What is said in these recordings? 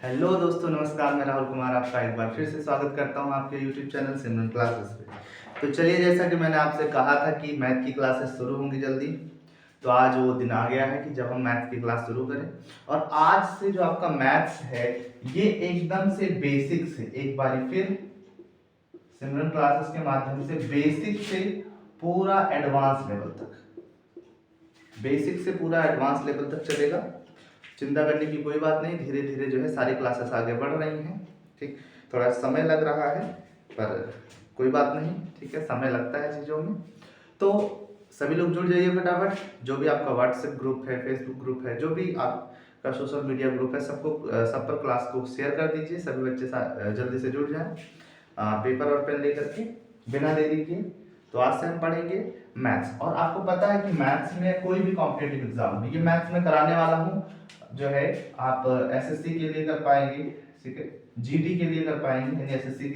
Hello दोस्तों, नमस्कार। मैं राहुल कुमार आपका एक बार फिर से स्वागत करता हूं आपके यूट्यूब चैनल सिमरन क्लासेस पे। तो चलिए, जैसा कि मैंने आपसे कहा था कि मैथ की क्लासेस शुरू होंगी जल्दी, तो आज वो दिन आ गया है कि जब हम मैथ की क्लास शुरू करें। और आज से जो आपका मैथ्स है ये एकदम से बेसिक से, एक बार फिर सिमरन क्लासेस के माध्यम से बेसिक से पूरा एडवांस लेवल तक, बेसिक से पूरा एडवांस लेवल तक चलेगा। चिंता करने की कोई बात नहीं, धीरे धीरे जो है सारी क्लासेस आगे बढ़ रही हैं। ठीक, थोड़ा समय लग रहा है पर कोई बात नहीं, ठीक है, समय लगता है चीज़ों में। तो सभी लोग जुड़ जाइए फटाफट। जो भी आपका व्हाट्सएप ग्रुप है, फेसबुक ग्रुप है, जो भी आपका सोशल मीडिया ग्रुप है, सबको सब पर क्लास को शेयर कर दीजिए। सभी बच्चे जल्दी से जुड़ जाएं पेपर और पेन लेकर के, बिना देरी के। तो आज से हम पढ़ेंगे मैथ्स। और आपको पता है कि मैथ्स में कोई भी कॉम्पिटेटिव एग्जाम में, ये मैथ्स में कराने वाला हूँ जो है, आप एसएससी के लिए कर पाएंगे, ठीक है, जीडी के लिए कर पाएंगे, यानी एसएससी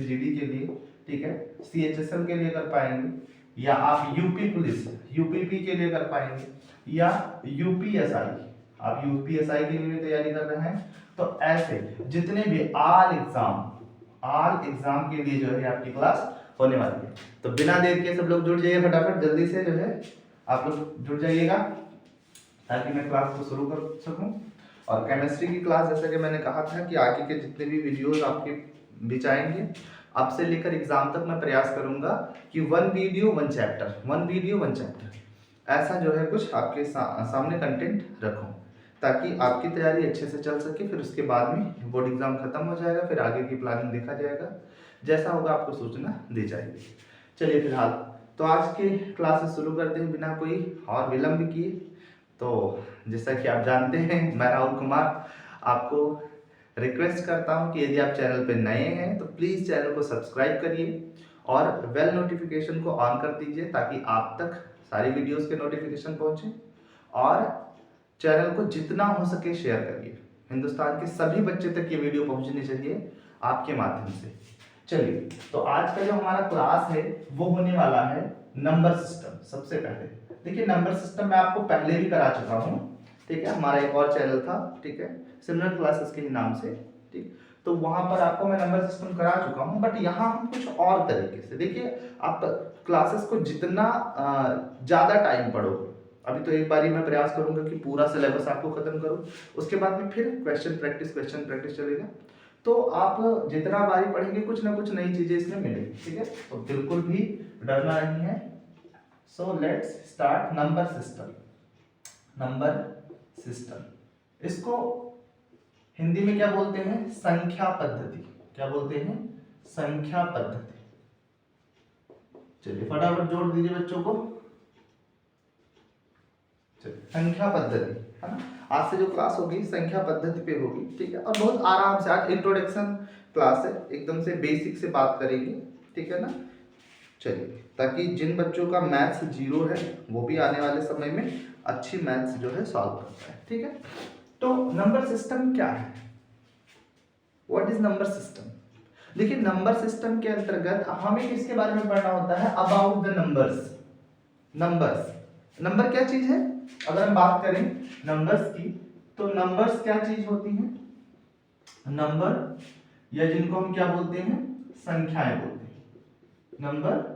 जीडी के लिए, ठीक है, सीएचएसएल के लिए कर पाएंगे, या आप यूपी पुलिस यूपीपी के लिए कर पाएंगे, या यूपीएसआई, आप यूपीएसआई के लिए तैयारी कर रहे हैं। तो ऐसे जितने भी ऑल एग्जाम के लिए जो है आपकी क्लास होने वाली है। तो बिना देर के सब लोग जुड़ जाइए फटाफट, जल्दी से जो है आप लोग जुड़ जाइएगा ताकि मैं क्लास को शुरू कर सकूं। और केमिस्ट्री की क्लास, जैसा कि मैंने कहा था कि आगे के जितने भी वीडियोस आपके बीच आएंगे, अब से लेकर एग्जाम तक मैं प्रयास करूंगा कि वन वीडियो वन चैप्टर ऐसा जो है कुछ आपके सामने कंटेंट रखूं, ताकि आपकी तैयारी अच्छे से चल सके। फिर उसके बाद में बोर्ड एग्जाम खत्म हो जाएगा, फिर आगे की प्लानिंग देखा जाएगा, जैसा होगा आपको सूचना दी जाएगी। चलिए फिलहाल तो आज के क्लासेस शुरू करते हैं बिना कोई और विलंब किए। तो जैसा कि आप जानते हैं, मैं राहुल कुमार आपको रिक्वेस्ट करता हूं कि यदि आप चैनल पर नए हैं तो प्लीज़ चैनल को सब्सक्राइब करिए और बेल नोटिफिकेशन को ऑन कर दीजिए, ताकि आप तक सारी वीडियोस के नोटिफिकेशन पहुंचे। और चैनल को जितना हो सके शेयर करिए, हिंदुस्तान के सभी बच्चे तक ये वीडियो पहुंचनी चाहिए आपके माध्यम से। चलिए, तो आज का जो हमारा क्लास है वो होने वाला है नंबर सिस्टम। सबसे पहले देखिए, नंबर सिस्टम मैं आपको पहले भी करा चुका हूँ, ठीक है, हमारा एक और चैनल था, ठीक है, सिमरन क्लासेस के नाम से, ठीक। तो वहां पर आपको मैं नंबर सिस्टम करा चुका हूँ, बट यहाँ हम कुछ और तरीके से, देखिए, आप क्लासेस को जितना ज्यादा टाइम पढ़ोगे, अभी तो एक बारी मैं प्रयास करूंगा कि पूरा सिलेबस आपको खत्म करूं, उसके बाद में फिर क्वेश्चन प्रैक्टिस चलेगा। तो आप जितना बारी पढ़ेंगे कुछ ना कुछ नई चीजें इसमें मिलेगी, ठीक है, तो बिल्कुल भी डरना नहीं है। So let's start number system. इसको हिंदी में क्या बोलते हैं? संख्या पद्धति। क्या बोलते हैं? संख्या पद्धति। चलिए फटाफट जोड़ दीजिए बच्चों को। संख्या पद्धति, है ना, आज से जो क्लास होगी संख्या पद्धति पे होगी, ठीक है। और बहुत आराम से, आज इंट्रोडक्शन क्लास है, एकदम से बेसिक से बात करेंगे, ठीक है ना। चलिए, ताकि जिन बच्चों का मैथ्स जीरो है वो भी आने वाले समय में अच्छी मैथ्स जो है सॉल्व कर पाए, ठीक है। तो नंबर सिस्टम क्या है? What is number system? देखिए, नंबर सिस्टम के अंतर्गत हमें किसके बारे में पढ़ना होता है? अबाउट द नंबर क्या चीज है? अगर हम बात करें नंबर्स की, तो नंबर्स क्या चीज होती हैं? नंबर, या जिनको हम क्या बोलते हैं? संख्याएं बोलते हैं। नंबर,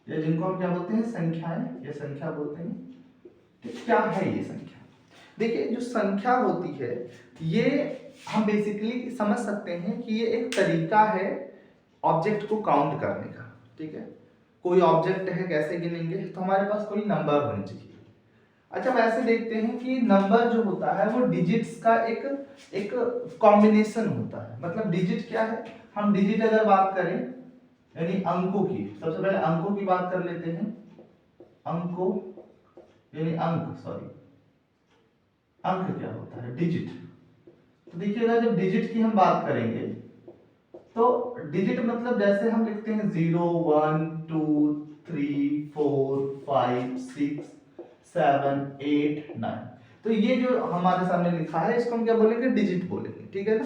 या जिनको हम क्या बोलते हैं? संख्याएं या संख्या बोलते हैं। तो क्या है ये संख्या? देखिए, जो संख्या होती है ये हम बेसिकली समझ सकते हैं कि ये एक तरीका है ऑब्जेक्ट को काउंट करने का, ठीक है। कोई ऑब्जेक्ट है, कैसे गिनेंगे? तो हमारे पास कोई नंबर होनी चाहिए। अच्छा, वैसे देखते हैं कि नंबर जो होता है वो डिजिट्स का एक कॉम्बिनेशन होता है। मतलब डिजिट क्या है? हम डिजिट अगर बात करें, यानी अंकों की, सबसे पहले अंकों की बात कर लेते हैं। अंकों यानी अंक क्या होता है? डिजिट। तो देखिएगा, जब डिजिट की हम बात करेंगे तो डिजिट मतलब जैसे हम लिखते हैं 0 1 2 3 4 5 6 7 8 9, तो ये जो हमारे सामने लिखा है इसको हम क्या बोलेंगे? डिजिट बोलेंगे, ठीक है ना।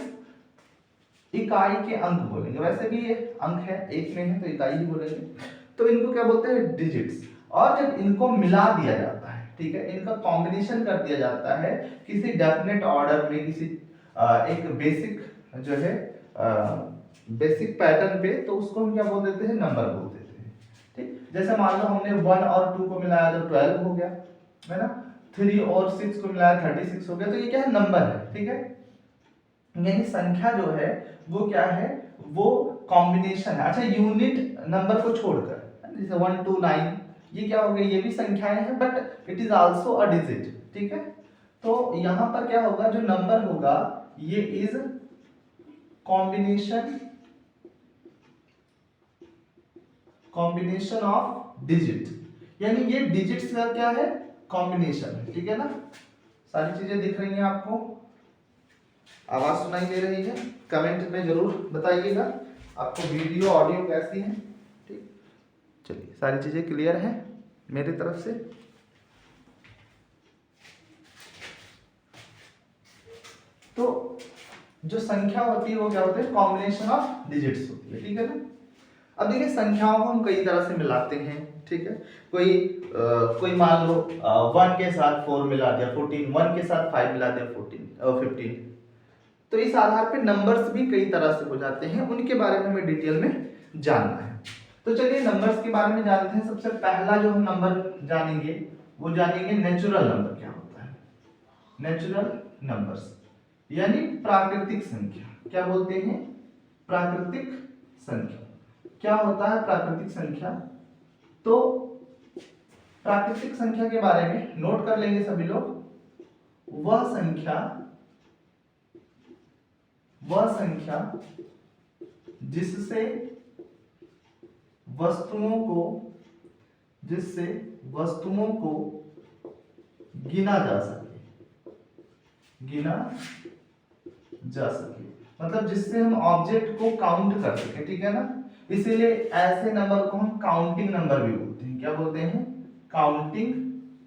इकाई के अंक बोलेंगे। वैसे भी ये अंक है, एक में है तो इकाई ही बोलेंगे। तो इनको क्या बोलते हैं? डिजिट्स। और जब इनको मिला दिया जाता है, ठीक है, इनका कॉम्बिनेशन कर दिया जाता है किसी डेफिनेट ऑर्डर में, किसी एक बेसिक जो है बेसिक पैटर्न पे, तो उसको हम क्या बोल देते हैं, नंबर बोल देते हैं। ठीक, जैसे मान लो हमने 1 और 2 को मिलाया तो 12 हो गया, है ना, 3 और 6 को मिलाया 36 हो गया। तो ये क्या है, नंबर है। ठीक है, यानी संख्या जो है वो क्या है, वो कॉम्बिनेशन है। अच्छा, यूनिट नंबर को छोड़कर, जैसे 1 2 9 ये क्या हो गया, ये भी संख्याएं हैं, but it is also a digit. ठीक है, तो यहां पर क्या होगा, जो नंबर होगा ये इज कॉम्बिनेशन ऑफ डिजिट, यानी ये डिजिट्स का क्या है, कॉम्बिनेशन है। ठीक है ना, सारी चीजें दिख रही हैं आपको, आवाज सुनाई दे रही है, कमेंट में जरूर बताइएगा आपको वीडियो ऑडियो कैसी है। ठीक, चलिए सारी चीजें क्लियर है मेरी तरफ से। तो जो संख्या होती है वो क्या होती है, कॉम्बिनेशन ऑफ डिजिट्स होती है। ठीक है ना, अब देखिए संख्याओं को हम कई तरह से मिलाते हैं। ठीक है, कोई मान लो 1 के साथ 4 मिला दिया 14, 1 के साथ 5 मिला दिया 15। तो इस आधार पे नंबर्स भी कई तरह से हो जाते हैं, उनके बारे में हमें डिटेल में जानना है। तो चलिए नंबर्स के बारे में जानते हैं। सबसे पहला जो हम नंबर जानेंगे वो जानेंगे नेचुरल नंबर क्या होता है। नेचुरल नंबर्स यानी प्राकृतिक संख्या, क्या बोलते हैं, प्राकृतिक संख्या। क्या होता है प्राकृतिक संख्या, तो प्राकृतिक संख्या के बारे में नोट कर लेंगे सभी लोग। वह संख्या जिससे वस्तुओं को गिना जा सके, मतलब जिससे हम ऑब्जेक्ट को काउंट कर सके। ठीक है ना, इसीलिए ऐसे नंबर को हम काउंटिंग नंबर भी बोलते हैं। क्या बोलते हैं, काउंटिंग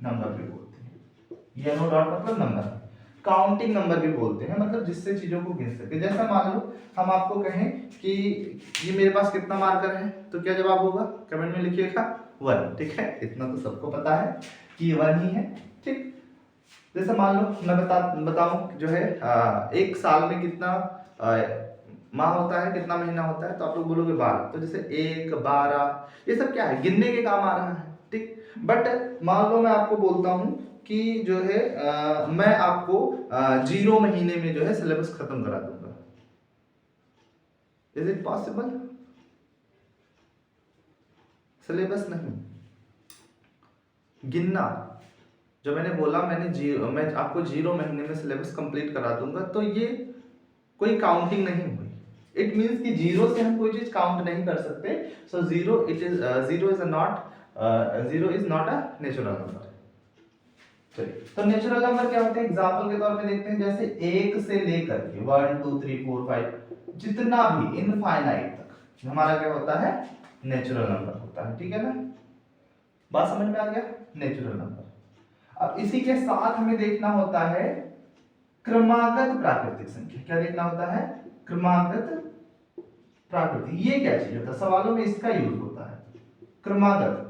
नंबर भी बोलते हैं। येलो डॉट मतलब नंबर, काउंटिंग नंबर भी बोलते हैं, मतलब जिससे चीजों को गिन सके। जैसा मान लो हम आपको कहें कि ये मेरे पास कितना मार्कर है, तो क्या जवाब होगा, कमेंट में लिखिएगा 1। ठीक है, इतना तो सबको पता है कि 1 ही है। ठीक, जैसे मान लो मैं बताऊं जो है एक साल में कितना माह होता है, कितना महीना होता है, तो आप लोग बोलोगे 12। तो जैसे 1 12 ये सब क्या है, गिनने के काम आ रहा है। ठीक, बट मान लो मैं आपको बोलता हूं कि जो है मैं आपको 0 महीने में जो है सिलेबस खत्म करा दूंगा, इज इट पॉसिबल? सिलेबस नहीं, गिनना। जो मैंने बोला मैं आपको 0 महीने में सिलेबस कंप्लीट करा दूंगा, तो ये कोई काउंटिंग नहीं हुई। इट मींस कि 0 से हम कोई चीज काउंट नहीं कर सकते। सो 0 is not a natural number. चलिए, तो नेचुरल नंबर क्या होते हैं, एग्जांपल के तौर पे देखते हैं। जैसे 1 से लेकर के 1 2 3 4 5 जितना भी इनफाइनाइट तक हमारा क्या होता है, नेचुरल नंबर होता है। ठीक है ना, बात समझ में आ गया, नेचुरल नंबर। अब इसी के साथ हमें देखना होता है क्रमागत प्राकृतिक संख्या। क्या देखना होता है, क्रमागत प्राकृतिक। ये क्या चीज होता है, सवालों में इसका यूज होता है, क्रमागत।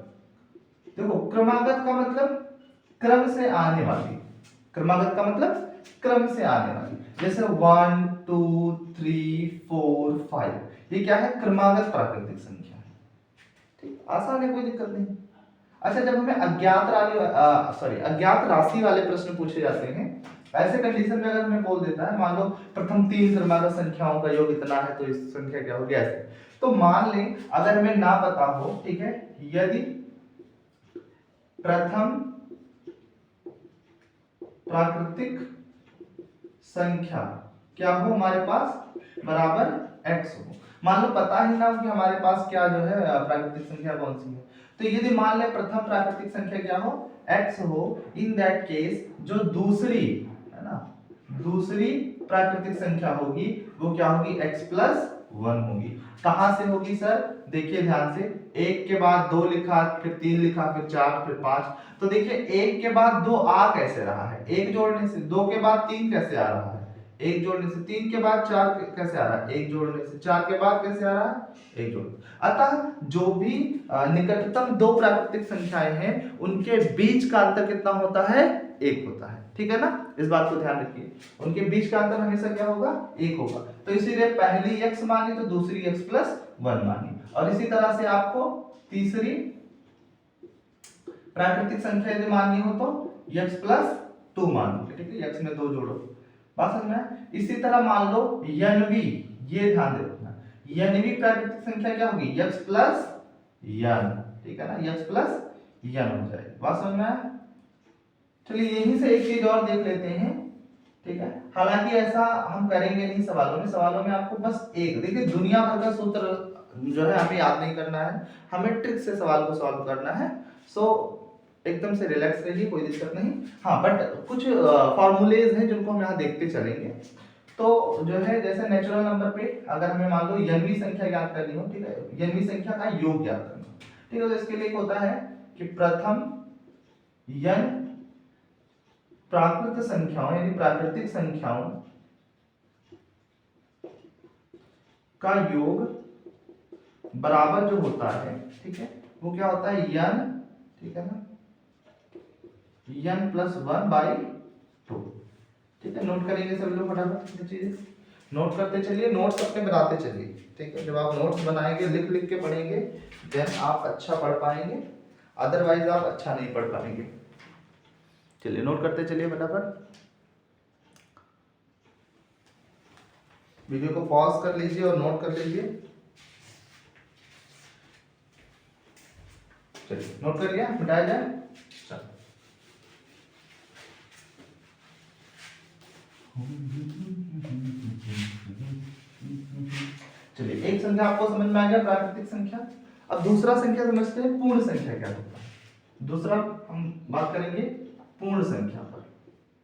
देखो क्रमागत का मतलब क्रम से आने वाली, क्रमागत का मतलब क्रम से आने वाली। जैसे 1 2 3 4 5 ये क्या है, क्रमागत प्राकृतिक संख्या है। ठीक, आसान है, कोई दिक्कत नहीं। अच्छा, जब हमें अज्ञात राशि वाले प्रश्न पूछे जाते हैं, ऐसे कंडीशन में अगर हमें बोल देता है, मान लो प्रथम 3 क्रमागत संख्याओं का योग इतना है, तो इस संख्या क्या होगी, ऐसे। तो मान लें अगर हमें ना पता हो, ठीक है, यदि प्रथम प्राकृतिक संख्या क्या हो हमारे पास, बराबर x हो। मान लो पता ही ना हो कि हमारे पास क्या जो है प्राकृतिक संख्या कौन सी है, तो यदि मान ले प्रथम प्राकृतिक संख्या क्या हो, x हो, इन दैट केस जो दूसरी है ना, दूसरी प्राकृतिक संख्या होगी वो क्या होगी, x प्लस 1 होगी। कहां से होगी सर, देखिए ध्यान से, 1 के बाद 2 लिखा, फिर 3 लिखा, फिर 4, फिर 5। तो देखिए 1 के बाद 2 आ कैसे रहा है, 1 जोड़ने से, 2 के बाद 3 कैसे आ रहा है, 1 जोड़ने से, 3 के बाद 4 कैसे आ रहा है, 1 जोड़ने से, 4 के बाद कैसे आ रहा है, 1 जोड़ने। अतः जो भी निकटतम 2 प्राकृतिक संख्याएं हैं उनके बीच का अंतर कितना होता है, 1 होता है, ठीक है ना। इस बात को ध्यान रखिए, उनके बीच का अंतर हमेशा क्या होगा, 1 होगा। तो इसीलिए पहली x मानी तो दूसरी x प्लस 1 मानी, और इसी तरह से आपको तीसरी प्राकृतिक संख्या यदि माननी हो तो x प्लस 2 मानोगे, ठीक है, x में 2 जोड़ो, बात समझ में। इसी तरह मान लो nवी, ये ध्यान रखना, nवी प्राकृतिक संख्या क्या होगी, x प्लस n, ठीक है ना, x प्लस n हो जाएगी, बात समझ में। चलिए यहीं से एक चीज और देख लेते हैं, ठीक है। हालांकि ऐसा हम करेंगे नहीं सवालों में आपको बस एक देखिए, दुनिया भर का सूत्र जो है हमें याद नहीं करना है, हमें ट्रिक से सवाल को सॉल्व करना है। सो एकदम से रिलैक्स रहिए, कोई दिक्कत नहीं। हाँ, बट कुछ फॉर्मूलेज हैं जिनको हम यहाँ देखते चलेंगे। तो जो है जैसे नेचुरल नंबर पे अगर हमें मान लो nवी संख्या ज्ञात करनी हो, ठीक है, nवी संख्या का योग ज्ञात करना, ठीक है, तो इसके लिए होता है कि प्रथम n प्राकृत संख्याओं यानी प्राकृतिक संख्याओं का योग बराबर जो होता है, ठीक है, वो क्या होता है n, ठीक है ना, n प्लस 1/2, ठीक है। नोट करेंगे सब लोग फटाफट चीजें, नोट करते चलिए, नोट्स अपने बनाते चलिए, ठीक है। जब आप नोट्स बनाएंगे, लिख लिख के पढ़ेंगे, देन आप अच्छा पढ़ पाएंगे, अदरवाइज आप अच्छा नहीं पढ़ पाएंगे। चलिए नोट करते चलिए फटाफट, वीडियो को पॉज कर लीजिए और नोट कर लीजिए। चलिए नोट कर लिया, मिटाया जाए। चलिए एक संख्या आपको समझ में आ गया, प्राकृतिक संख्या। अब दूसरा संख्या समझते हैं, पूर्ण संख्या क्या होता है। दूसरा हम बात करेंगे पूर्ण संख्या पर।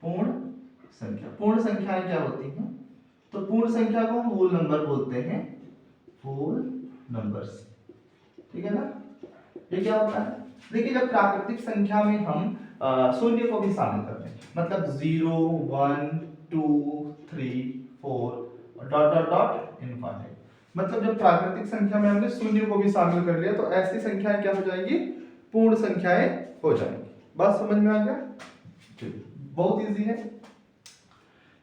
पूर्ण संख्याएं क्या होती हैं, तो पूर्ण संख्या को हम होल नंबर बोलते हैं, होल नंबर्स, ठीक है ना। ये क्या होता है, देखिए जब प्राकृतिक संख्या में हम शून्य को भी शामिल करते हैं, मतलब 0 1 2 3 4 डॉट डॉट डॉट इनफाइनाइट, मतलब जब प्राकृतिक संख्या में हमने शून्य को भी शामिल कर लिया तो ऐसी संख्याएं क्या हो जाएंगी, पूर्ण संख्याएं हो जाएंगी। बात समझ में आ गया, बहुत इजी है।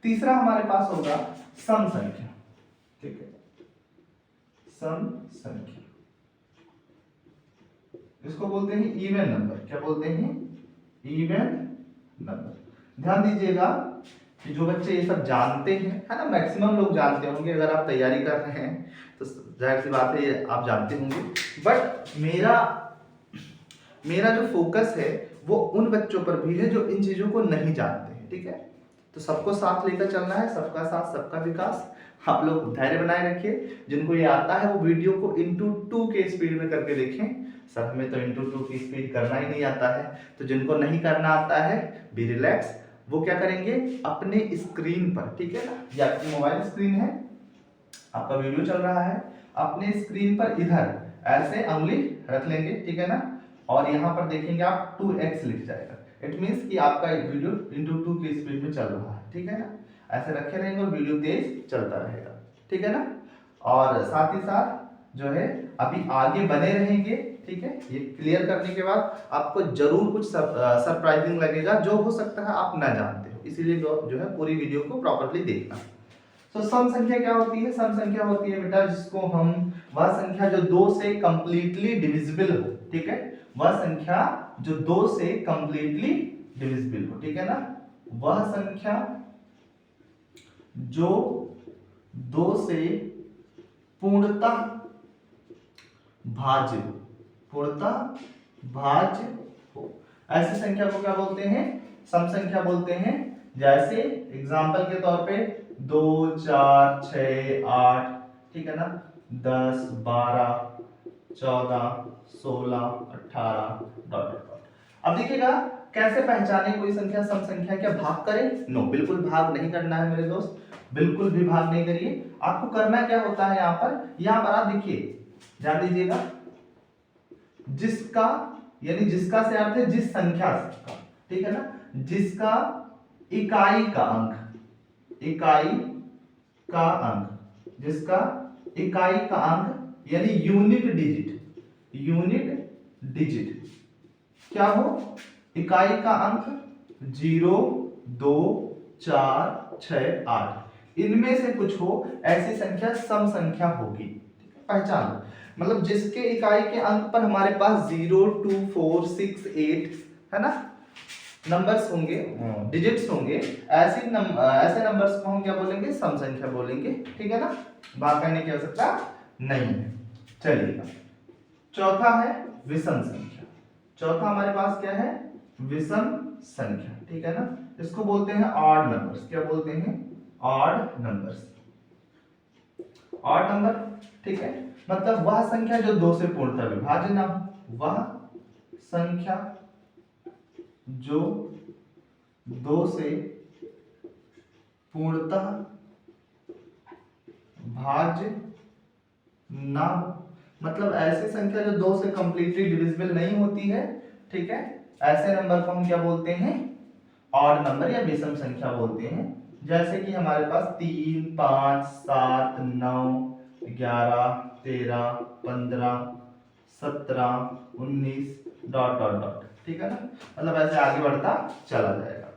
तीसरा हमारे पास होगा सम संख्या, ठीक है, सम संख्या, इसको बोलते हैं इवन नंबर। क्या बोलते हैं, इवन नंबर। ध्यान दीजिएगा कि जो बच्चे ये सब जानते हैं, है ना, मैक्सिमम लोग जानते होंगे, अगर आप तैयारी कर रहे हैं तो जाहिर सी बात है ये आप जानते होंगे, बट मेरा जो फोकस है वो उन बच्चों पर भी है जो इन चीजों को नहीं जानते हैं, ठीक है। तो सबको साथ लेकर चलना है, सबका साथ सबका विकास। आप लोग धैर्य बनाए रखिए, जिनको ये आता है वो वीडियो को इंटू 2 के स्पीड में करके देखें। सर हमें तो इंटू 2 की स्पीड करना ही नहीं आता है, तो जिनको नहीं करना आता है बी रिलैक्स, वो क्या करेंगे अपने स्क्रीन पर, ठीक है ना, ये आपकी मोबाइल स्क्रीन है, आपका वीडियो चल रहा है, अपने स्क्रीन पर इधर ऐसे उंगली रख लेंगे, ठीक है ना, और यहाँ पर देखेंगे आप 2x लिख जाएगा, इट मीन्स कि आपका वीडियो इंटू 2 की स्पीड में चल रहा है, ठीक है ना। ऐसे रखे रहेंगे और वीडियो तेज चलता रहेगा, ठीक है ना। और साथ ही साथ जो है अभी आगे बने रहेंगे, ठीक है। ये क्लियर करने के बाद आपको जरूर कुछ सरप्राइजिंग लगेगा, जो हो सकता है आप ना जानते हो, इसीलिए जो है पूरी वीडियो को प्रॉपर्ली देखना। तो सम संख्या क्या होती है, सम संख्या होती है बेटा जिसको हम, वह संख्या जो 2 से कंप्लीटली डिविजिबल हो, ठीक है, वह संख्या जो 2 से कंप्लीटली डिविजिबल हो, ठीक है ना, वह संख्या जो 2 से पूर्णतः भाज्य हो, ऐसी संख्या को क्या बोलते हैं, सम संख्या बोलते हैं। जैसे एग्जांपल के तौर पे 2 4 6 8, ठीक है ना, 10 12 14 16 18 डॉट डॉट। अब देखिएगा कैसे पहचाने कोई संख्या सम संख्या, क्या भाग करें, नो, बिल्कुल भाग नहीं करना है मेरे दोस्त, बिल्कुल भी भाग नहीं करिए। आपको करना क्या होता है, यहाँ पर आप देखिए, ध्यान दीजिएगा, जिसका यानी जिसका से अर्थ है जिस संख्या का, ठीक है ना, जिसका इकाई का अंक, जिसका इकाई का अंक यानी यूनिट डिजिट क्या हो, इकाई का अंक 0 2 4 6 8 इनमें से कुछ हो ऐसी संख्या सम संख्या होगी। पहचान लो, मतलब जिसके इकाई के अंक पर हमारे पास 0 2 4 6 8 है ना नंबर्स होंगे, डिजिट्स होंगे, ऐसे नंबर्स को हम क्या बोलेंगे, सम संख्या बोलेंगे। ठीक है ना, बात करने की आवश्यकता नहीं है। चलिएगा, चौथा है विषम संख्या। चौथा हमारे पास क्या है, विषम संख्या। ठीक है ना, इसको बोलते हैं ऑड नंबर्स। क्या बोलते हैं, ऑड नंबर्स। ऑड नंबर, ठीक है, मतलब वह संख्या जो 2 से पूर्णतः विभाज्य ना हो, वह संख्या जो 2 से पूर्णतः भाज्य ना हो, मतलब ऐसी संख्या जो 2 से कंप्लीटली डिविजिबल नहीं होती है। ठीक है, ऐसे नंबर को हम क्या बोलते हैं, ऑड नंबर या विषम संख्या बोलते हैं। जैसे कि हमारे पास 3 5 7 9 11 13 15 17 19 डॉट डॉट डॉट। ठीक है ना, मतलब ऐसे आगे बढ़ता चला जाएगा।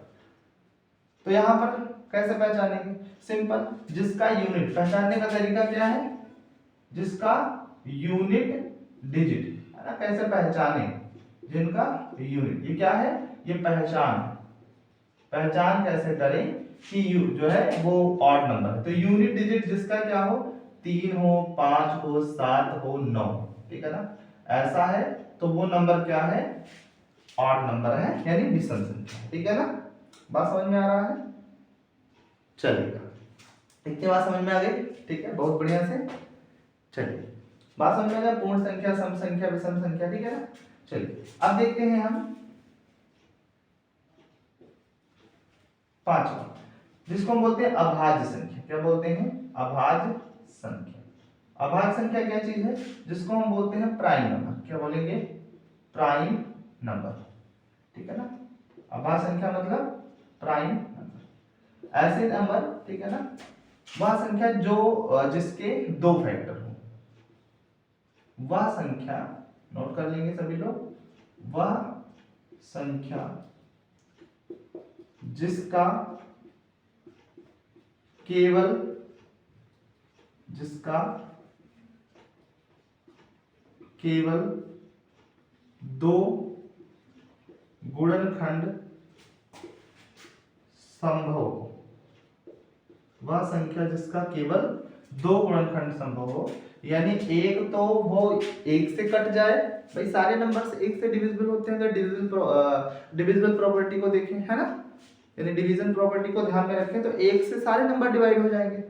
तो यहां पर कैसे पहचानेंगे, सिंपल, जिसका यूनिट, पहचानने का तरीका क्या है, जिसका यूनिट डिजिट है ना, कैसे पहचाने, जिनका यूनिट, ये क्या है, ये पहचान। पहचान कैसे करें कि जो है वो ऑड नंबर है, तो यूनिट डिजिट जिसका क्या हो, 3 हो 5 हो 7 हो 9। ठीक है ना, ऐसा है तो वो नंबर क्या है, ऑड नंबर है, यानी विषम संख्या। ठीक है ना, बात समझ में आ रहा है। चलिएगा, इतनी बात समझ में आ गई। ठीक है, बहुत बढ़िया से। चलिए, बात समझ में आ गया, पूर्ण संख्या, सम संख्या, विषम संख्या। ठीक है ना, चलिए अब देखते हैं हम पांचवा, जिसको हम बोलते हैं अभाज्य संख्या। क्या बोलते हैं, अभाज्य संख्या। अभाज्य संख्या क्या चीज है, जिसको हम बोलते हैं प्राइम नंबर। क्या बोलेंगे, प्राइम नंबर। ठीक है ना, अभाज्य संख्या मतलब प्राइम नंबर, ऐसे नंबर, ठीक है ना, वह संख्या जो जिसके 2 फैक्टर हो, वह संख्या, नोट कर लेंगे सभी लोग, वह संख्या जिसका केवल 2 गुणनखंड संभव हो, वह संख्या जिसका केवल 2 गुणनखंड संभव हो, यानी एक तो वो 1 से कट जाए, भाई सारे नंबर्स 1 से डिविजिबल होते हैं अगर डिविजिबल प्रॉपर्टी को देखें, है ना, यानी डिवीजन प्रॉपर्टी को ध्यान में रखें तो 1 से सारे नंबर डिवाइड हो जाएंगे,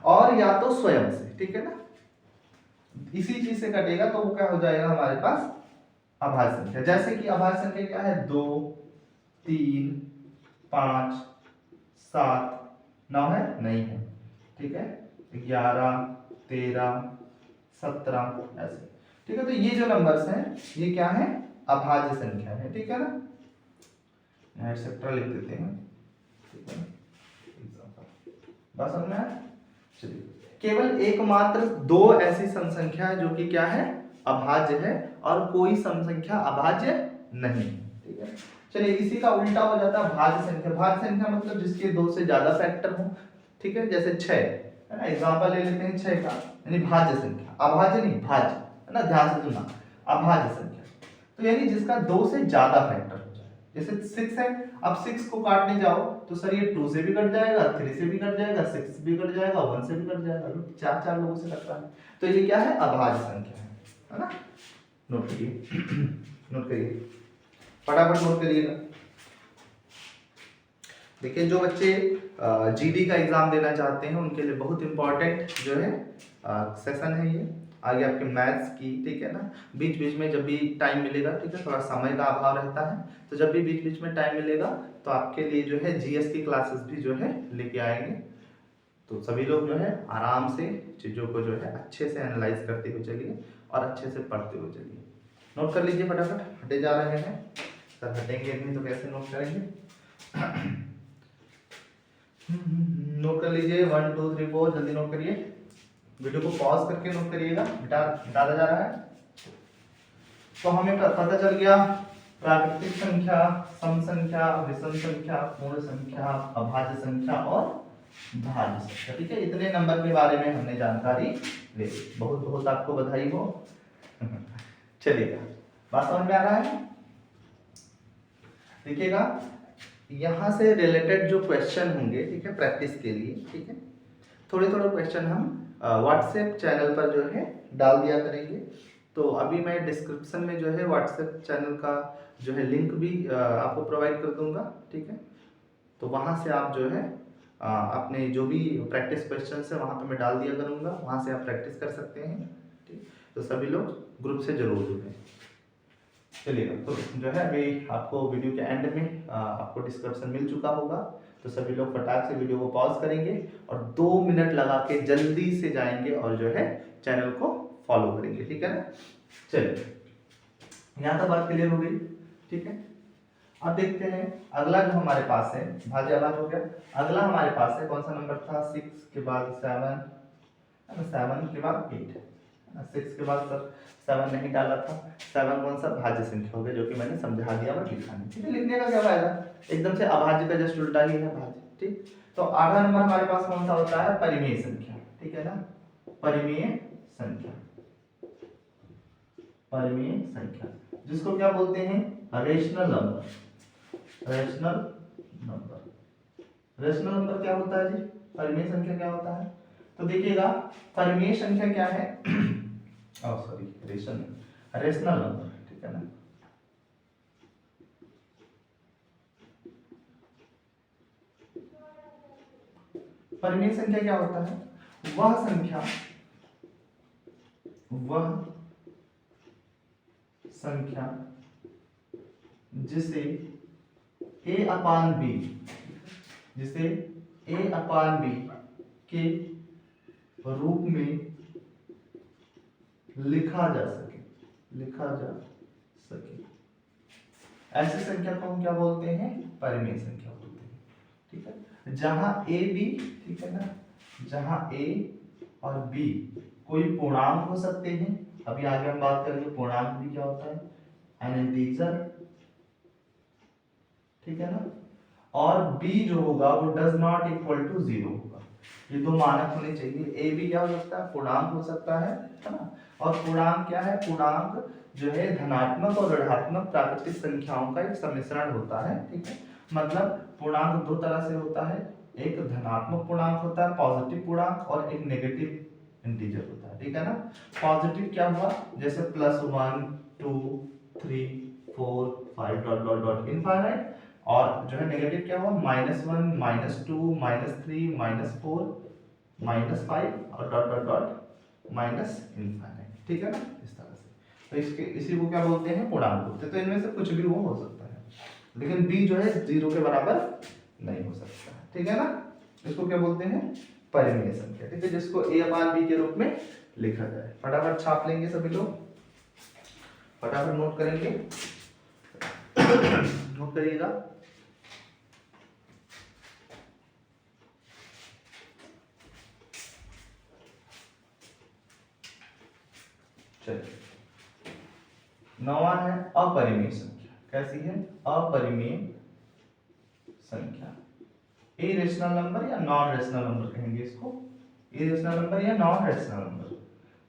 और या तो स्वयं से। ठीक है ना, इसी चीज से कटेगा तो वो क्या हो जाएगा हमारे पास, अभाज्य संख्या। जैसे कि अभाज्य संख्या क्या है, 2 3 5 7 9 है, नहीं है। ठीक है, 11 13 17 ऐसे। ठीक है, तो ये जो नंबर्स हैं ये क्या है, अभाज्य संख्या है। ठीक है ना, एक्सेट्रा लिख देते हैं। ठीक है, बस समझ में आया। चलिए, केवल एकमात्र 2 ऐसी सम संख्या है जो कि क्या है, अभाज्य है, और कोई सम संख्या अभाज्य नहीं। ठीक है, चलिए इसी का उल्टा हो जाता है भाज्य संख्या। भाज्य संख्या मतलब जिसके 2 से ज्यादा फैक्टर हो। ठीक है, जैसे 6 है ना, एग्जांपल ले लेते हैं 6 का, यानी भाज्य संख्या, अभाज्य नहीं, भाज्य, है ना, ध्यान से सुनना, अभाज्य संख्या तो यानी जिसका 2 से ज्यादा फैक्टर हो जाए। जैसे 6 है, अब 6 को काटने जाओ तो सर ये 2 से भी कट जाएगा, 3 से भी कट जाएगा, 6 से भी कट जाएगा, 1 से भी कट जाएगा, 4 लोगों से कट रहा है, तो ये क्या है, अभाज्य संख्या है ना। नोट करिए, नोट करिए, फटाफट नोट करिएगा। देखिए, जो बच्चे जीडी का एग्जाम देना चाहते हैं उनके लिए बहुत इंपॉर्टेंट जो है सेशन है ये, आगे आपके मैथ्स की। ठीक है ना, बीच बीच में जब भी टाइम मिलेगा, ठीक है, थोड़ा समय का अभाव रहता है, तो जब भी बीच बीच में टाइम मिलेगा तो आपके लिए जो है जीएस की क्लासेस भी जो है लेके आएंगे। तो सभी लोग जो है आराम से चीज़ों को जो है अच्छे से एनालाइज करते हुए चलिए और अच्छे से पढ़ते हुए चलिए। नोट कर लीजिए फटाफट, हटे जा रहे हैं सर, हटेंगे नहीं तो कैसे नोट करेंगे। नोट कर लीजिए, 1 2 3 4, जल्दी नोट करिए, वीडियो को पॉज करके नोट करिएगा, मिटाया जा रहा है। तो हमें पता चल गया प्राकृतिक संख्या, सम संख्या, विषम संख्या, पूर्ण संख्या, अभाज्य संख्या और भाज्य संख्या। ठीक है, इतने नंबर के बारे में हमने जानकारी ले। बहुत बहुत आपको बधाई हो। चलिएगा, बात समझ में आ रहा है? देखिएगा, यहाँ से रिलेटेड जो क्वेश्चन होंगे, ठीक है, प्रैक्टिस के लिए, ठीक है, थोड़े थोड़े क्वेश्चन हम व्हाट्सएप चैनल पर जो है डाल दिया करेंगे। तो अभी मैं डिस्क्रिप्शन में जो है व्हाट्सएप चैनल का जो है लिंक भी आपको प्रोवाइड कर दूंगा। ठीक है, तो वहाँ से आप जो है अपने जो भी प्रैक्टिस क्वेश्चन है वहाँ पे मैं डाल दिया करूँगा, वहाँ से आप प्रैक्टिस कर सकते हैं। ठीक, तो सभी लोग ग्रुप से जरूर जुड़ें। चलिए, तो जो है अभी आपको वीडियो के एंड में आपको डिस्क्रिप्शन मिल चुका होगा, तो सभी लोग फटाक से वीडियो को पॉज करेंगे और 2 मिनट लगा के जल्दी से जाएंगे और जो है चैनल को फॉलो करेंगे। ठीक है ना? चलिए, यहाँ तक बात क्लियर हो गई। ठीक है, अब देखते हैं अगला जो हमारे पास है, भाज्य अभाज्य हो गया। अगला हमारे पास है कौन सा नंबर था? 6 के बाद 7, 7 के बाद 8, 6 के बाद सर 7 नहीं डाला था। 7 कौन सा? भाज्य संख्या हो गया, जो कि मैंने समझा दिया बट लिखा नहीं। ठीक है, लिखने का क्या फायदा, एकदम से अभाज्य का जस्ट उल्टा ही है भाज्य। ठीक, तो आधा नंबर हमारे पास कौन सा होता है? परिमेय संख्या। ठीक है ना, परिमेय संख्या, परिमेय संख्या, जिसको क्या बोलते हैं? Rational number. Rational number, rational number क्या होता है जी? परिमेय संख्या क्या होता है? तो देखिएगा, परिमेय संख्या क्या है? Sorry, rational number. ठीक है ना, परिमेय संख्या क्या होता है? वह संख्या जिसे a अपान b, जिसे a अपान b के रूप में लिखा जा सके, ऐसी संख्या को हम क्या बोलते हैं? परिमेय संख्या बोलते हैं। ठीक है, जहां a b, ठीक है ना, जहां a और b कोई पूर्णांक हो सकते हैं। अभी आगे हम बात करेंगे पूर्णांक भी क्या होता है, एन इंटीजर। ठीक है ना, और b जो होगा वो डज नॉट इक्वल टू 0 होगा। ये दो मानक होने चाहिए। a भी क्या हो सकता है? पूर्णांक हो सकता है ना। और पूर्णांक क्या है? पूर्णांक जो है धनात्मक और ऋणात्मक प्राकृतिक संख्याओं का एक सम्मिश्रण होता है। ठीक है, मतलब पूर्णांक दो तरह से होता है, एक धनात्मक पूर्णांक होता है पॉजिटिव पूर्णांक, और एक नेगेटिव इंटीजर होता है। ठीक है ना, पॉजिटिव क्या हुआ? जैसे +1 2 3 4 5 डॉट डॉट डॉट इनफाइनाइट, और जो है नेगेटिव क्या हुआ? -1 -2 -3 -4 -5 और dot dot dot minus infinite. ठीक है ना, इस तरह से। तो इसके इसी को क्या बोलते हैं? पूर्णांक बोलते हैं। तो इनमें से कुछ भी वो हो सकता है, लेकिन b जो है 0 के बराबर नहीं हो सकता। ठीक है ना, इसको क्या बोलते हैं? परिमेय संख्या। ठीक है, जिसको a अपान b के रूप में लिखा जाए। फटाफट छाप लेंगे सभी लोग, फटाफट नोट करेंगे। नोट करिएगा। चलिए, 9वां है अपरिमेय संख्या। कैसी है? अपरिमेय संख्या। इरेशनल नंबर या नॉन रेशनल नंबर कहेंगे इसको, इरेशनल नंबर या नॉन रेशनल नंबर।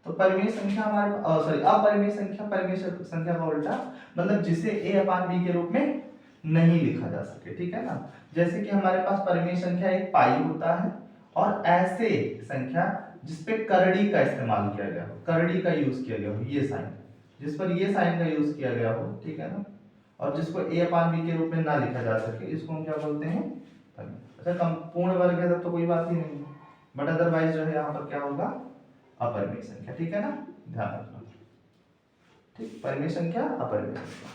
तो परिमेय संख्या हमारे सॉरी अपरिमेय संख्या, परिमेय संख्या का उल्टा, मतलब जिसे a अपान b के रूप में नहीं लिखा जा सके। ठीक है ना, जैसे कि हमारे पास परिमेय संख्या एक पाई होता है, और ऐसे संख्या जिसपे करड़ी का इस्तेमाल किया गया हो, करड़ी का यूज किया गया हो, ये साइन, जिस पर ये साइन का यूज किया गया हो। ठीक है ना, और जिसको a अपान b के रूप में ना लिखा जा सके, इसको हम क्या बोलते हैं? अच्छा, कम पूर्ण वर्ग है तब तो कोई बात ही नहीं, बट अदरवाइज जो है यहाँ पर क्या होगा? अपरिमेय संख्या। ठीक है ना, ध्यान रखना। ठीक, परिमेय संख्या, अपरिमेय संख्या।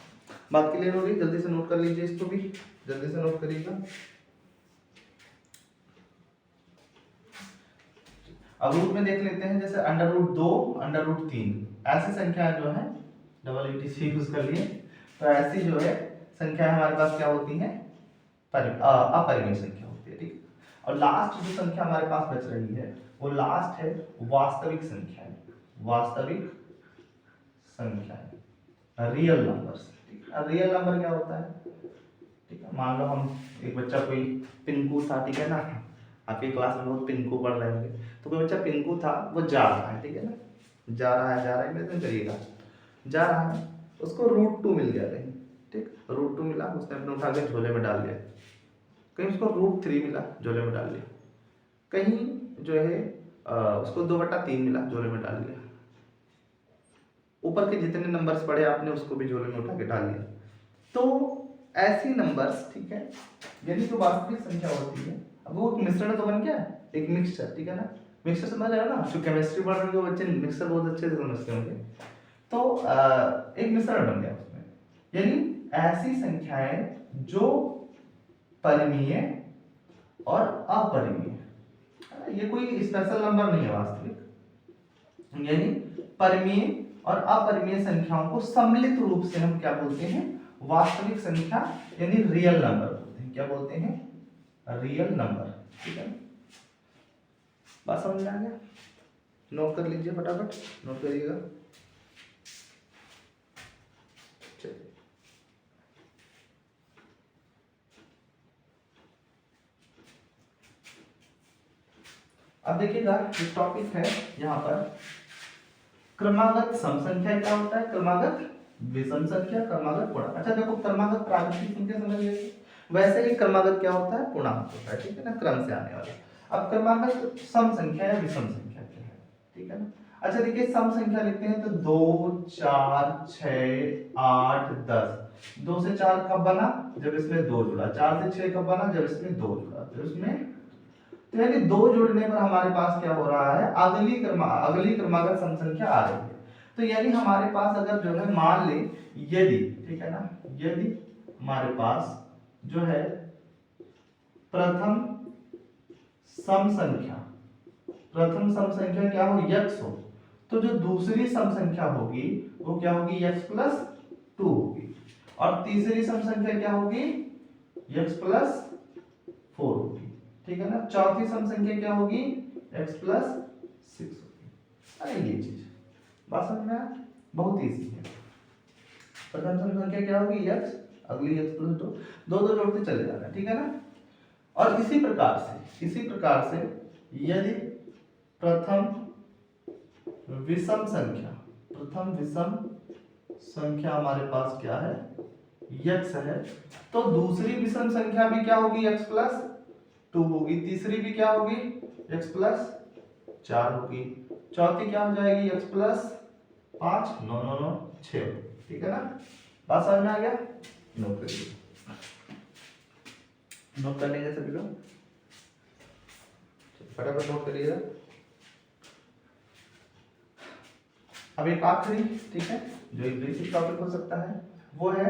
बात क्लियर हो गई? जल्दी से नोट कर लीजिए, इसको भी जल्दी से नोट करिएगा। अब रूट में देख लेते हैं, जैसे √2 √3 ऐसी संख्याएं जो है, डबल ETC यूज कर लिए, तो ऐसी जो है संख्याएं हमारे पास क्या होती हैं? अपरिमेय संख्या होती है। ठीक, और लास्ट जो संख्या हमारे पास बच रही है, वो लास्ट है वास्तविक संख्या, वास्तविक संख्या, रियल नंबर्स। रियल नंबर क्या होता है, ठीक है। मान लो हम एक बच्चा कोई पिंकू था, ठीक है ना, आपकी क्लास में बहुत पिंकू पढ़ रहे होंगे, तो कोई बच्चा पिंकू था, वो जा रहा है, ठीक है ना, जा रहा है इमेजिन करिएगा, जा रहा है, उसको √2 मिल गया कहीं, ठीक, √2 मिला, उसने अपने उठा के झोले में डाल दिया, कहीं उसको √3 मिला, झोले में डाल लिया, कहीं जो है उसको 2/3 मिला, झोले में डाल लिया, ऊपर के जितने नंबर्स पड़े आपने उसको भी झोले में उठा के डाल दिया। तो ऐसी नंबर्स, ठीक है, यदि जो वास्तविक संख्या होती है, अब वो मिश्रण तो बन गया, एक मिक्सचर, ठीक है ना, मिक्सचर समझ आया ना, जो केमिस्ट्री पढ़ रहे हो बच्चे मिक्सचर बहुत अच्छे से समझते होंगे, तो एक मिश्रण बन गया उसमें, यानी ऐसी संख्याएं जो परिमेय और अपरिमेय, ये कोई स्पेशल नंबर नहीं है वास्तविक, यानी परिमेय और अपरिमेय संख्याओं को सम्मिलित रूप से हम क्या बोलते हैं, वास्तविक संख्या यानी रियल नंबर बोलते हैं, क्या बोलते हैं, रियल नंबर, ठीक है। बात समझ में आ गया, नोट कर लीजिए फटाफट, नोट करिएगा। अब देखिएगा जो टॉपिक है यहाँ पर, क्रमागत सम संख्या क्या होता है, क्रमागत विषम संख्या, क्रमागत पूर्णांक। अच्छा देखो, क्रमागत प्राकृतिक संख्या समझ गए, वैसे ही क्रमागत क्या होता है, पूर्णांक होता है, ठीक है ना, क्रम से आने वाला। अब क्रमागत सम संख्या या विषम संख्या क्या है, ठीक है ना। अच्छा देखिए, सम संख्या लिखते हैं तो 2, 4, 6, 8, 10। 2 से 4 कब बना, जब इसमें 2 जुड़ा। 4 से 6 कब बना, जब इसमें 2 जुड़ा। तो इसमें तो यानी 2 जुड़ने पर हमारे पास क्या हो रहा है, अगली क्रमागत सम संख्या आ रही है। तो यानी हमारे पास अगर जो है, मान ले यदि, ठीक है ना, यदि हमारे पास जो है प्रथम सम संख्या क्या हो, x हो, तो जो दूसरी सम संख्या होगी वो क्या होगी, x+2 होगी, और तीसरी सम संख्या क्या होगी, x+4 होगी, ठीक है ना। चौथी सम संख्या क्या होगी, x+6 होगी। अरे ये चीज बात समझ में आया, बहुत इजी है। प्रथम सम संख्या क्या होगी, x, अगली x+2, दो जोड़ते चले जाना, ठीक है ना। और इसी प्रकार से यदि प्रथम विषम संख्या हमारे पास क्या है, x है, तो दूसरी विषम संख्या भी क्या होगी, x+2 होगी, तीसरी भी क्या होगी, x+4 होगी, चौथी क्या हो जाएगी, x+5, 9, 6, ठीक है ना। बात समझ में आ गया, नोट करिए, नोट कर लेंगे सभी लोग, फटाफट नोट करिएगा। अब एक आखिरी, ठीक है, जो एक बेसिक टॉपिक हो सकता है, वो है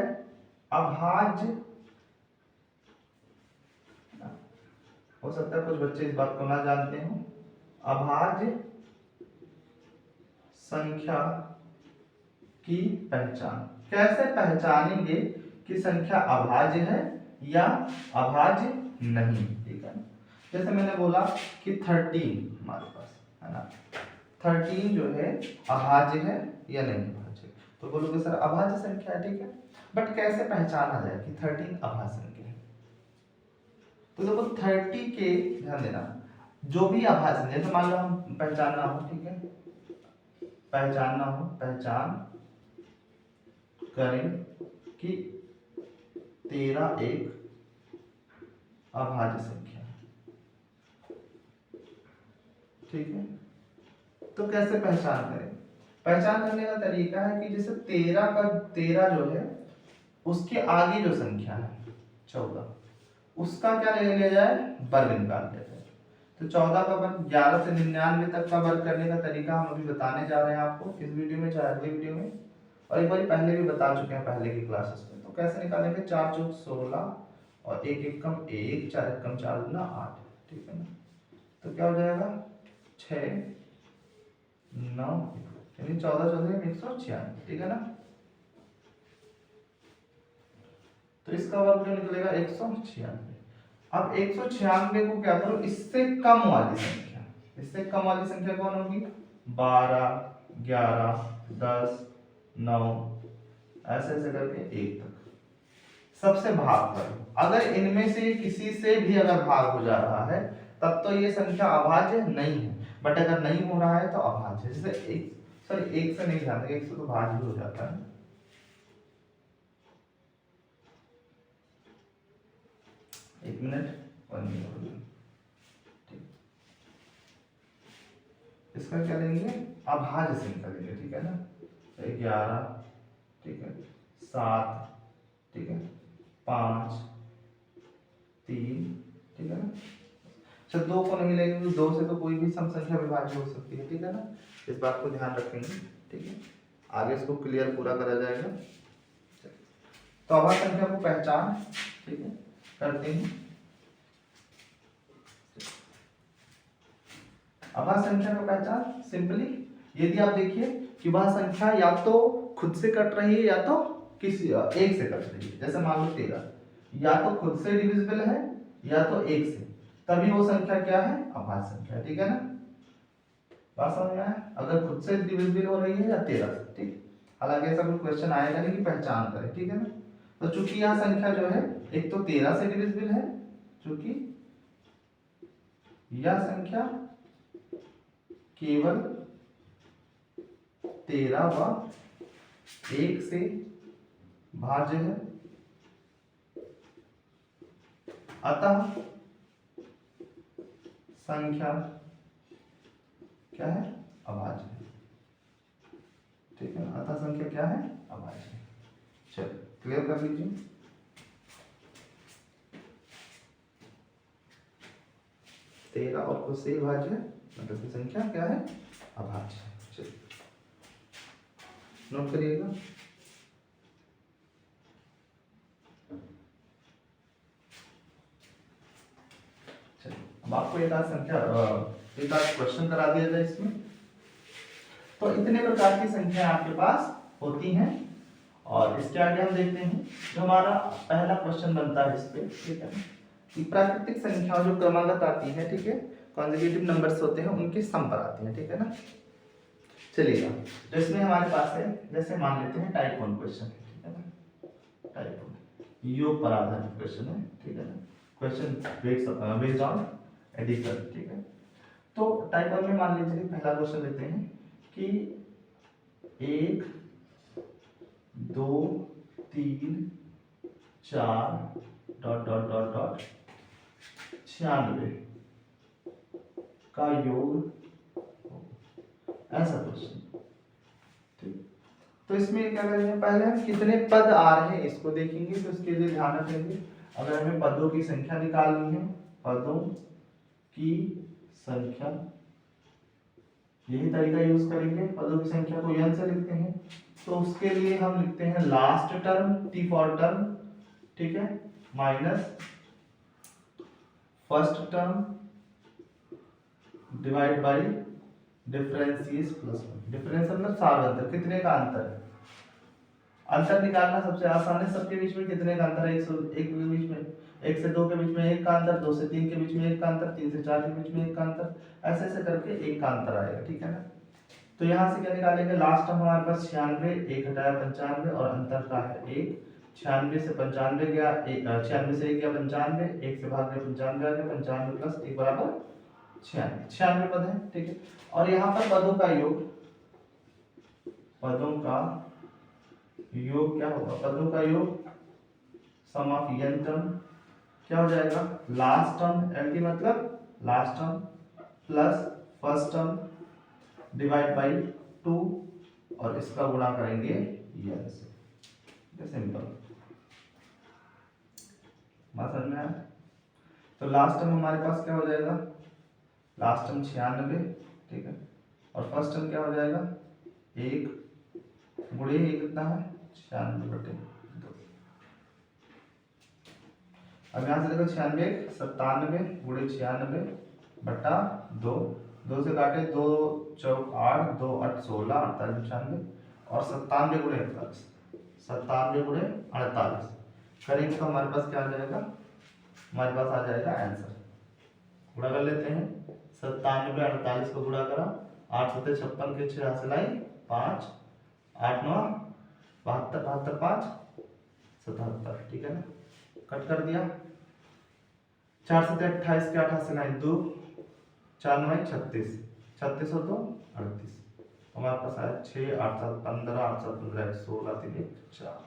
अभाज्य। हो सकता है कुछ बच्चे इस बात को ना जानते हो, अभाज्य संख्या की पहचान। कैसे पहचानेंगे कि संख्या अभाज्य है या अभाज्य नहीं, ठीक है। जैसे मैंने बोला कि 13 हमारे पास है ना, 13 जो है अभाज्य है या नहीं अभाज्य, तो बोलोगे सर अभाज्य संख्या है, ठीक है, बट कैसे पहचाना जाए कि 13 अभाज्य संख्या है। तो देखो 30 के, ध्यान देना, जो भी अभाज्य, जैसे मान लो हम पहचानना हो, ठीक है, पहचान करें कि 13 एक अभाज्य संख्या है, ठीक है। तो कैसे पहचान करें, पहचान करने का तरीका है कि जैसे 13 जो है उसके आगे जो संख्या है 14, उसका क्या ले लिया जाए, वर्ग निकाल लिया जाए। तो 14 का वर्ग, 11 से 99 तक का वर्ग करने का तरीका हम अभी बताने जा रहे हैं आपको इस वीडियो में, चाहे अगली वीडियो में, और एक बार पहले भी बता चुके हैं पहले की क्लासेस में। तो कैसे निकालेंगे, 4 चौक 16 और 1 एकम 1, 4 एकम 4 गुना 8, ठीक है ना। तो क्या हो जाएगा, 6, 9, यानी 14 14 196, ठीक है ना। तो इसका वर्ग जो निकलेगा 196। अब 196 को क्या करो, इससे कम वाली संख्या, इससे कम वाली संख्या कौन होगी, 12, 11, 10, 9, ऐसे ऐसे करके 1 तक सबसे भाग करो। अगर इनमें से किसी से भी अगर भाग हो जा रहा है तब तो ये संख्या अभाज्य नहीं है, बट अगर नहीं हो रहा है तो अभाज्य है। जैसे एक से नहीं जाता, एक से तो भाज्य भी हो जाता है। एक मिनट, 1 मिनट, इसका क्या लेंगे, अभाज्य संख्या लेंगे, ठीक है ना। 11, ठीक है, 7, ठीक है, 5, 3, ठीक है ना। अच्छा, 2 को नहीं लेंगे, 2 से तो कोई भी सम संख्या विभाज्य हो सकती है, ठीक है ना। इस बात को ध्यान रखेंगे, ठीक है। आगे इसको क्लियर पूरा करा जाएगा। तो अभाज्य संख्या को पहचान, ठीक है, करते हैं। अभाज्य संख्या का पहचान सिंपली, यदि आप देखिए कि वह संख्या या तो खुद से कट रही है या तो किसी एक से कट रही है। जैसे मान लो 13, या तो खुद से डिविजिबल है या तो एक से, तभी वो संख्या क्या है, अभाज्य संख्या, ठीक है ना। बात समझ में आया। अगर खुद से डिविजिबल हो रही है या 13 से, ठीक। हालांकि ऐसा कोई क्वेश्चन आएगा नहीं कि पहचान करें, ठीक है ना। तो चूंकि यह संख्या जो है एक तो 13 से डिविजिबल है, चूंकि यह संख्या केवल 13 व 1 से भाज्य है, अतः संख्या क्या है, अभाज्य है, ठीक है। अतः संख्या क्या है, अभाज्य है। चलिए क्लियर कर लीजिए। तेरह और खुद से भाज्य है, मतलब की संख्या क्या है, अभाज्य है। चलिए नोट करिएगा। अब आपको एक आध संख्या एक आध क्वेश्चन करा दिया जाए इसमें। तो इतने प्रकार की संख्या आपके पास होती हैं, और इसके आगे हम देखते हैं जो हमारा पहला क्वेश्चन बनता है इस पे, ठीक है, कि प्राकृतिक संख्या जो क्रमागत आती है, ठीक है, कॉन्जिक्यूटिव नंबर्स होते हैं, उनके सम पर आती है, ठीक है ना। चलिएगा, तो इसमें हमारे पास है, जैसे मान लेते हैं टाइप 1 क्वेश्चन, ठीक है ना, टाइप 1 योग पर आधारित क्वेश्चन है, ठीक है ना। क्वेश्चन बेस्ड ऑन एडिशन, ठीक है। तो टाइप 1 में मान लीजिए पहला क्वेश्चन लेते हैं कि 1, 2, 3, 4 डॉट डॉट डॉट डॉट 96 का योग, ऐसा क्वेश्चन, ठीक। तो इसमें क्या करेंगे, पहले हम कितने पद आ रहे हैं इसको देखेंगे, तो इसके लिए ध्यान रखेंगे अगर हमें पदों की संख्या निकालनी है, पदों की संख्या, यही तरीका यूज करेंगे। पदों की संख्या को n से लिखते हैं, तो उसके लिए हम लिखते हैं last term t for term, ठीक है, minus first term divide by difference is plus 1। Difference मतलब सार अंतर, कितने का अंतर है। अंतर निकालना सबसे आसान है, सबके बीच में कितने का अंतर है, 1 के बीच में, 1 से 2 के बीच में 1 का अंतर, 2 से 3 के बीच में 1 का अंतर, 3 से 4 के बीच में 1 का अंतर, ऐसे ऐसे करके 1 का अंतर आएगा, ठीक है ना। तो यहाँ से क्या निकालेंगे, लास्ट टर्म हमारे पास 96, 1 घटाया 95 और अंतर का है 1। 96 से 95 गया, 96 से 1 गया 95, 1 से भाग गया 95 आ गया, 95 प्लस 1 बराबर 96, 96 पद है, ठीक है। और यहाँ पर पदों का योग, पदों का योग क्या होगा, पदों का योग सम ऑफ n टर्म क्या हो जाएगा, लास्ट टर्म एल मतलब last term plus first term divide by 2 और इसका गुणा करेंगे n से, सिंपल। बात समझ में आया। तो लास्ट टर्म हमारे पास क्या हो जाएगा, लास्ट टर्म 96, ठीक है, और फर्स्ट टर्म क्या हो जाएगा 1 गुणे 1 कितना है 96/2। अब यहाँ से देखो 96 97 गुणे 96 बटा 2, 2 से काटे 2 चौक 8, 2 8 16, 48 96 और 97 गुणे 48, 97 गुणे 48 करेंगे तो हमारे पास क्या आ जाएगा, हमारे पास आ जाएगा आंसर। गुणा कर लेते हैं, 97 48 को गुणा करा, 8 सत्ते 56 के 6 से लाई 5, 8 9 72 72 5 77, ठीक है ना। कट कर दिया, 4 7 28 के 8 से 9 2, 4 9 36, 36 और 2 38, हमारे पास आया 6 8 7 15, 8 7 15 16 3 1 4,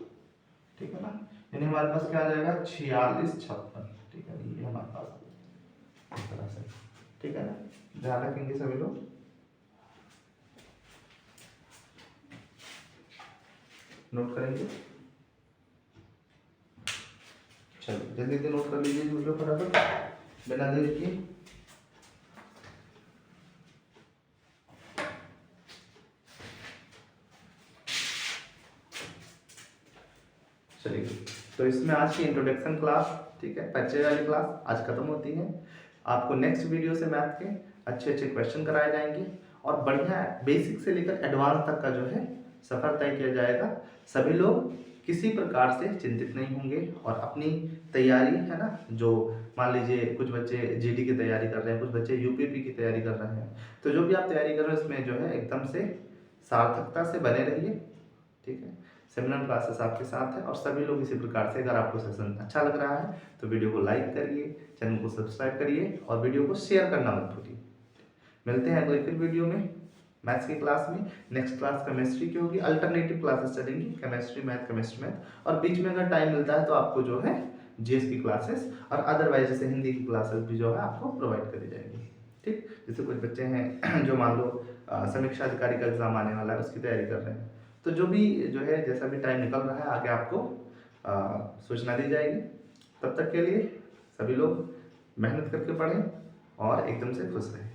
ठीक है ना। यानी हमारे पास क्या आ जाएगा 46 56, ठीक है, ये हमारे पास इस तरह से, ठीक है ना। ध्यान रखेंगे सभी लोग। नोट करेंगे, चलो जल्दी से नोट कर लीजिए वीडियो फटाफट बिना देर के। चलिए, तो इसमें आज की इंट्रोडक्शन क्लास, ठीक है, परिचय वाली क्लास आज खत्म होती है। आपको नेक्स्ट वीडियो से मैथ के अच्छे अच्छे क्वेश्चन कराए जाएंगे और बढ़िया बेसिक से लेकर एडवांस तक का जो है सफर तय किया जाएगा। सभी लोग किसी प्रकार से चिंतित नहीं होंगे और अपनी तैयारी है ना, जो मान लीजिए कुछ बच्चे जीडी की तैयारी कर रहे हैं, कुछ बच्चे यूपीपी की तैयारी कर रहे हैं, तो जो भी आप तैयारी कर रहे हो इसमें जो है एकदम से सार्थकता से बने रहिए, ठीक है। सेमिनार क्लासेस आपके साथ है और सभी लोग इसी प्रकार से, अगर आपको सेशन अच्छा लग रहा है तो वीडियो को लाइक करिए, चैनल को सब्सक्राइब करिए और वीडियो को शेयर करना मत भूलिए। मिलते हैं अगले फिर वीडियो में मैथ्स की क्लास में। नेक्स्ट क्लास केमिस्ट्री की होगी, अल्टरनेटिव क्लासेस चलेंगी, केमिस्ट्री मैथ, और बीच में अगर टाइम मिलता है तो आपको जो है जीएस की क्लासेस और अदरवाइज जैसे हिंदी की क्लासेस भी जो है आपको प्रोवाइड करी जाएगी, ठीक। जैसे कुछ बच्चे हैं जो मान लो समीक्षा अधिकारी का एग्जाम आने वाला है, उसकी तैयारी कर रहे हैं, तो जो भी जो है जैसा भी टाइम निकल रहा है आगे आपको सूचना दी जाएगी। तब तक के लिए सभी लोग मेहनत करके पढ़ें और एकदम से खुश रहें।